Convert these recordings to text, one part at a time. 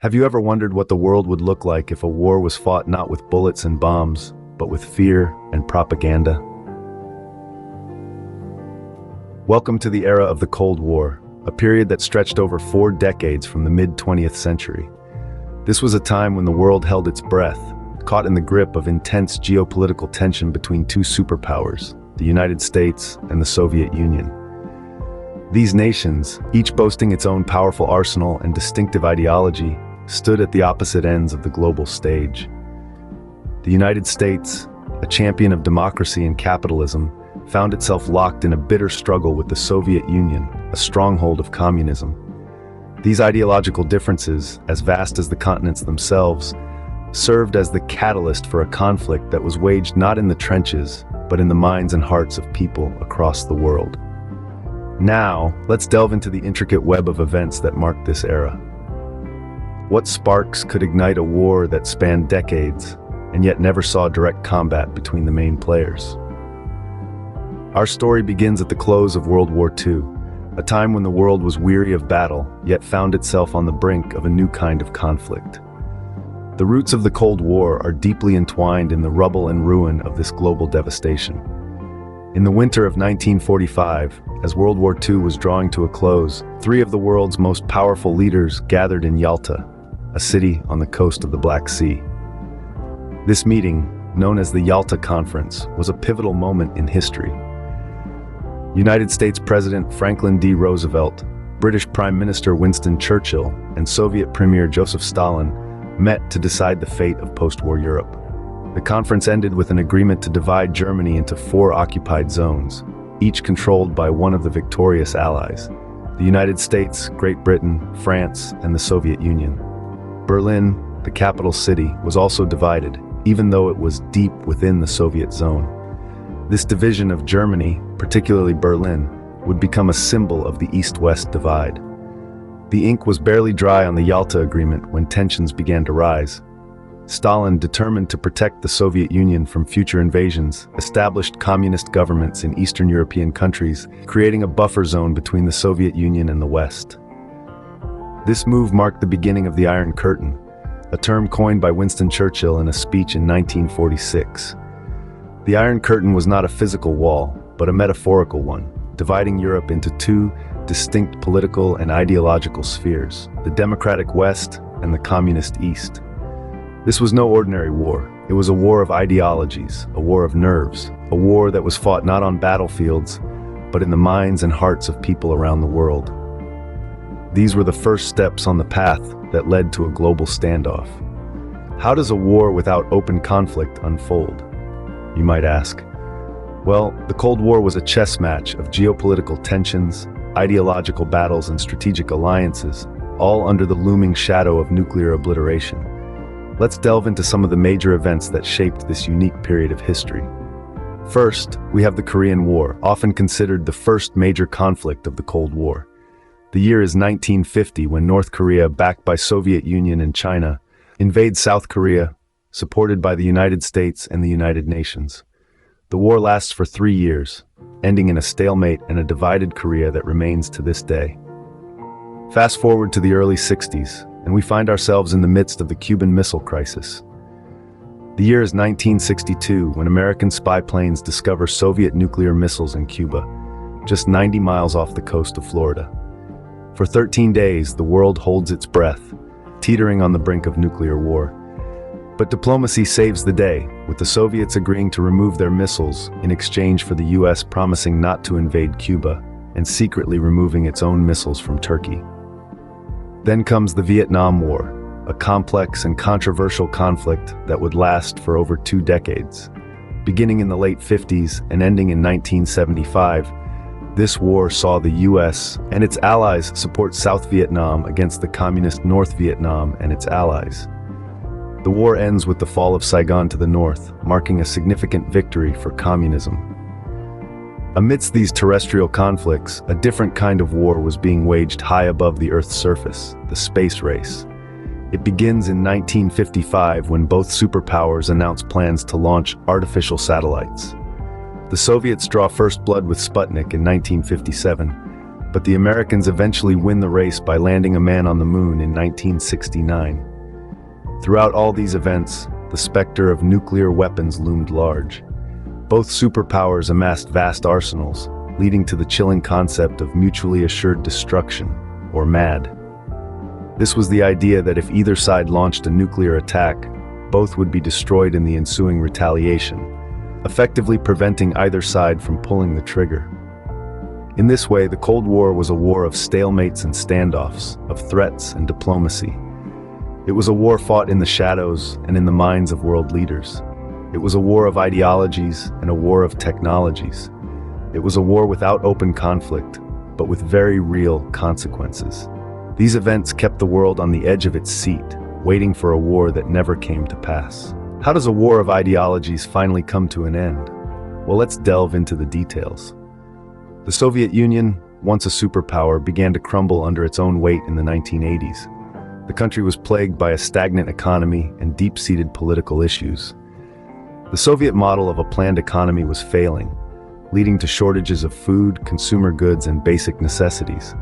Have you ever wondered what the world would look like if a war was fought not with bullets and bombs, but with fear and propaganda? Welcome to the era of the Cold War, a period that stretched over 4 decades from the mid-20th century. This was a time when the world held its breath, caught in the grip of intense geopolitical tension between two superpowers, the United States and the Soviet Union. These nations, each boasting its own powerful arsenal and distinctive ideology, stood at the opposite ends of the global stage. The United States, a champion of democracy and capitalism, found itself locked in a bitter struggle with the Soviet Union, a stronghold of communism. These ideological differences, as vast as the continents themselves, served as the catalyst for a conflict that was waged not in the trenches, but in the minds and hearts of people across the world. Now, let's delve into the intricate web of events that marked this era. What sparks could ignite a war that spanned decades, and yet never saw direct combat between the main players? Our story begins at the close of World War II, a time when the world was weary of battle, yet found itself on the brink of a new kind of conflict. The roots of the Cold War are deeply entwined in the rubble and ruin of this global devastation. In the winter of 1945, as World War II was drawing to a close, 3 of the world's most powerful leaders gathered in Yalta, a city on the coast of the Black Sea. This meeting, known as the Yalta Conference, was a pivotal moment in history. United States President Franklin D. Roosevelt, British Prime Minister Winston Churchill, and Soviet Premier Joseph Stalin met to decide the fate of post-war Europe. The conference ended with an agreement to divide Germany into 4 occupied zones, each controlled by one of the victorious allies: the United States, Great Britain, France, and the Soviet Union. Berlin, the capital city, was also divided, even though it was deep within the Soviet zone. This division of Germany, particularly Berlin, would become a symbol of the East-West divide. The ink was barely dry on the Yalta Agreement when tensions began to rise. Stalin, determined to protect the Soviet Union from future invasions, established communist governments in Eastern European countries, creating a buffer zone between the Soviet Union and the West. This move marked the beginning of the Iron Curtain, a term coined by Winston Churchill in a speech in 1946. The Iron Curtain was not a physical wall, but a metaphorical one, dividing Europe into 2 distinct political and ideological spheres: the democratic West and the communist East. This was no ordinary war. It was a war of ideologies, a war of nerves, a war that was fought not on battlefields, but in the minds and hearts of people around the world. These were the first steps on the path that led to a global standoff. How does a war without open conflict unfold, you might ask? Well, the Cold War was a chess match of geopolitical tensions, ideological battles, and strategic alliances, all under the looming shadow of nuclear obliteration. Let's delve into some of the major events that shaped this unique period of history. First, we have the Korean War, often considered the first major conflict of the Cold War. The year is 1950 when North Korea, backed by Soviet Union and China, invades South Korea, supported by the United States and the United Nations. The war lasts for 3 years, ending in a stalemate and a divided Korea that remains to this day. Fast forward to the early 60s, and we find ourselves in the midst of the Cuban Missile Crisis. The year is 1962 when American spy planes discover Soviet nuclear missiles in Cuba, just 90 miles off the coast of Florida. For 13 days, the world holds its breath, teetering on the brink of nuclear war. But diplomacy saves the day, with the Soviets agreeing to remove their missiles in exchange for the US promising not to invade Cuba and secretly removing its own missiles from Turkey. Then comes the Vietnam War, a complex and controversial conflict that would last for over 2 decades. Beginning in the late 50s and ending in 1975, this war saw the US and its allies support South Vietnam against the communist North Vietnam and its allies. The war ends with the fall of Saigon to the north, marking a significant victory for communism. Amidst these terrestrial conflicts, a different kind of war was being waged high above the Earth's surface, the space race. It begins in 1955 when both superpowers announce plans to launch artificial satellites. The Soviets draw first blood with Sputnik in 1957, but the Americans eventually win the race by landing a man on the moon in 1969. Throughout all these events, the specter of nuclear weapons loomed large. Both superpowers amassed vast arsenals, leading to the chilling concept of mutually assured destruction, or MAD. This was the idea that if either side launched a nuclear attack, both would be destroyed in the ensuing retaliation, effectively preventing either side from pulling the trigger. In this way, the Cold War was a war of stalemates and standoffs, of threats and diplomacy. It was a war fought in the shadows and in the minds of world leaders. It was a war of ideologies and a war of technologies. It was a war without open conflict, but with very real consequences. These events kept the world on the edge of its seat, waiting for a war that never came to pass. How does a war of ideologies finally come to an end? Well, let's delve into the details. The Soviet Union, once a superpower, began to crumble under its own weight in the 1980s. The country was plagued by a stagnant economy and deep-seated political issues. The Soviet model of a planned economy was failing, leading to shortages of food, consumer goods, and basic necessities.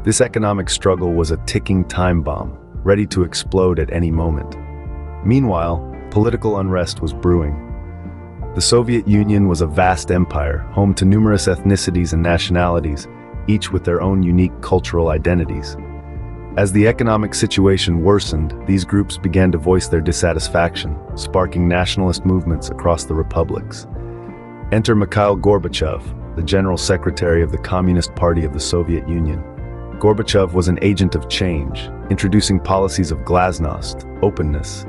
This economic struggle was a ticking time bomb, ready to explode at any moment. Meanwhile, political unrest was brewing. The Soviet Union was a vast empire, home to numerous ethnicities and nationalities, each with their own unique cultural identities. As the economic situation worsened, these groups began to voice their dissatisfaction, sparking nationalist movements across the republics. Enter Mikhail Gorbachev, the General Secretary of the Communist Party of the Soviet Union. Gorbachev was an agent of change, introducing policies of glasnost, openness,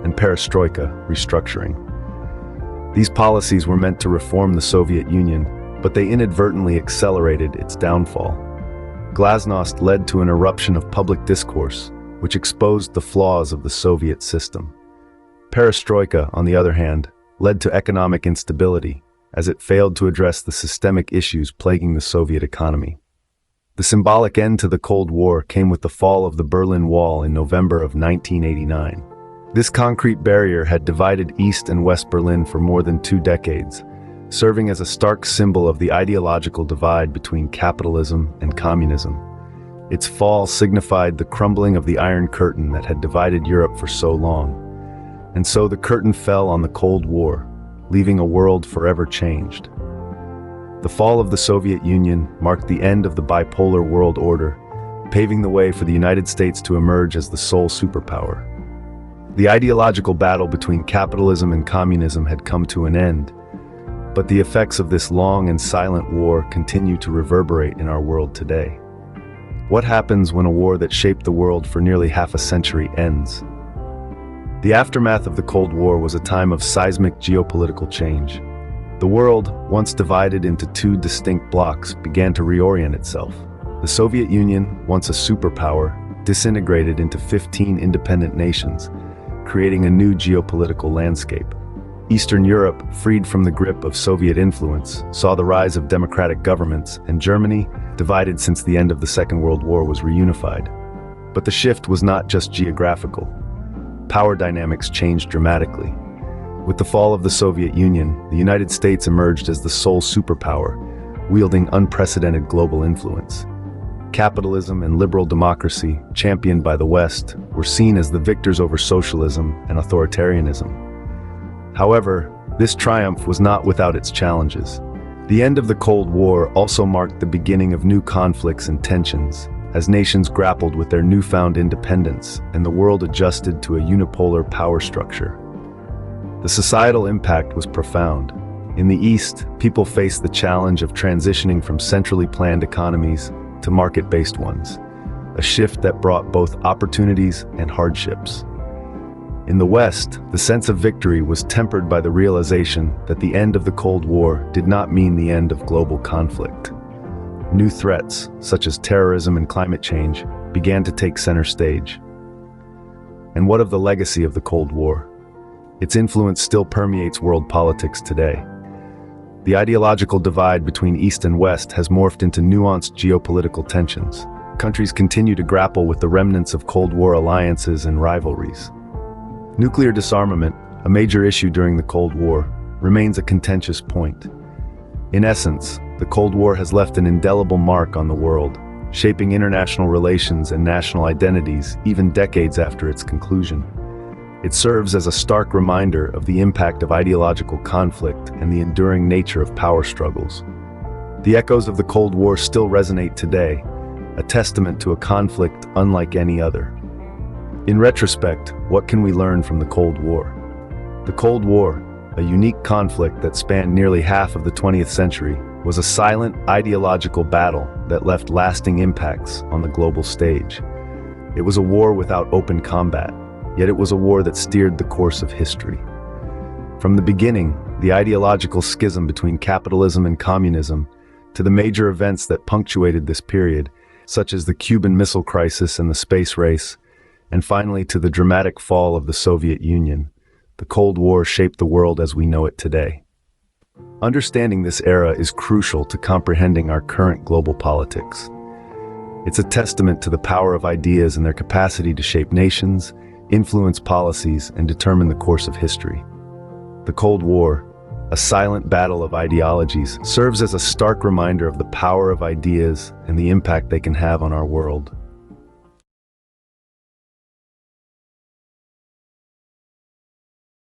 and perestroika, restructuring. These policies were meant to reform the Soviet Union, but they inadvertently accelerated its downfall. Glasnost led to an eruption of public discourse, which exposed the flaws of the Soviet system. Perestroika, on the other hand, led to economic instability, as it failed to address the systemic issues plaguing the Soviet economy. The symbolic end to the Cold War came with the fall of the Berlin Wall in November of 1989. This concrete barrier had divided East and West Berlin for more than 2 decades, serving as a stark symbol of the ideological divide between capitalism and communism. Its fall signified the crumbling of the Iron Curtain that had divided Europe for so long. And so the curtain fell on the Cold War, leaving a world forever changed. The fall of the Soviet Union marked the end of the bipolar world order, paving the way for the United States to emerge as the sole superpower. The ideological battle between capitalism and communism had come to an end, but the effects of this long and silent war continue to reverberate in our world today. What happens when a war that shaped the world for nearly half a century ends? The aftermath of the Cold War was a time of seismic geopolitical change. The world, once divided into 2 distinct blocks, began to reorient itself. The Soviet Union, once a superpower, disintegrated into 15 independent nations, creating a new geopolitical landscape. Eastern Europe, freed from the grip of Soviet influence, saw the rise of democratic governments, and Germany, divided since the end of the Second World War, was reunified. But the shift was not just geographical. Power dynamics changed dramatically. With the fall of the Soviet Union, the United States emerged as the sole superpower, wielding unprecedented global influence. Capitalism and liberal democracy, championed by the West, were seen as the victors over socialism and authoritarianism. However, this triumph was not without its challenges. The end of the Cold War also marked the beginning of new conflicts and tensions, as nations grappled with their newfound independence and the world adjusted to a unipolar power structure. The societal impact was profound. In the East, people faced the challenge of transitioning from centrally planned economies to market-based ones, a shift that brought both opportunities and hardships. In the West, the sense of victory was tempered by the realization that the end of the Cold War did not mean the end of global conflict. New threats, such as terrorism and climate change, began to take center stage. And what of the legacy of the Cold War? Its influence still permeates world politics today. The ideological divide between East and West has morphed into nuanced geopolitical tensions. Countries continue to grapple with the remnants of Cold War alliances and rivalries. Nuclear disarmament, a major issue during the Cold War, remains a contentious point. In essence, the Cold War has left an indelible mark on the world, shaping international relations and national identities even decades after its conclusion. It serves as a stark reminder of the impact of ideological conflict and the enduring nature of power struggles. The echoes of the Cold War still resonate today, a testament to a conflict unlike any other. In retrospect, what can we learn from the Cold War? The Cold War, a unique conflict that spanned nearly half of the 20th century, was a silent ideological battle that left lasting impacts on the global stage. It was a war without open combat, yet it was a war that steered the course of history. From the beginning, the ideological schism between capitalism and communism, to the major events that punctuated this period, such as the Cuban Missile Crisis and the space race, and finally to the dramatic fall of the Soviet Union, the Cold War shaped the world as we know it today. Understanding this era is crucial to comprehending our current global politics. It's a testament to the power of ideas and their capacity to shape nations, influence policies, and determine the course of history. The Cold War, a silent battle of ideologies, serves as a stark reminder of the power of ideas and the impact they can have on our world.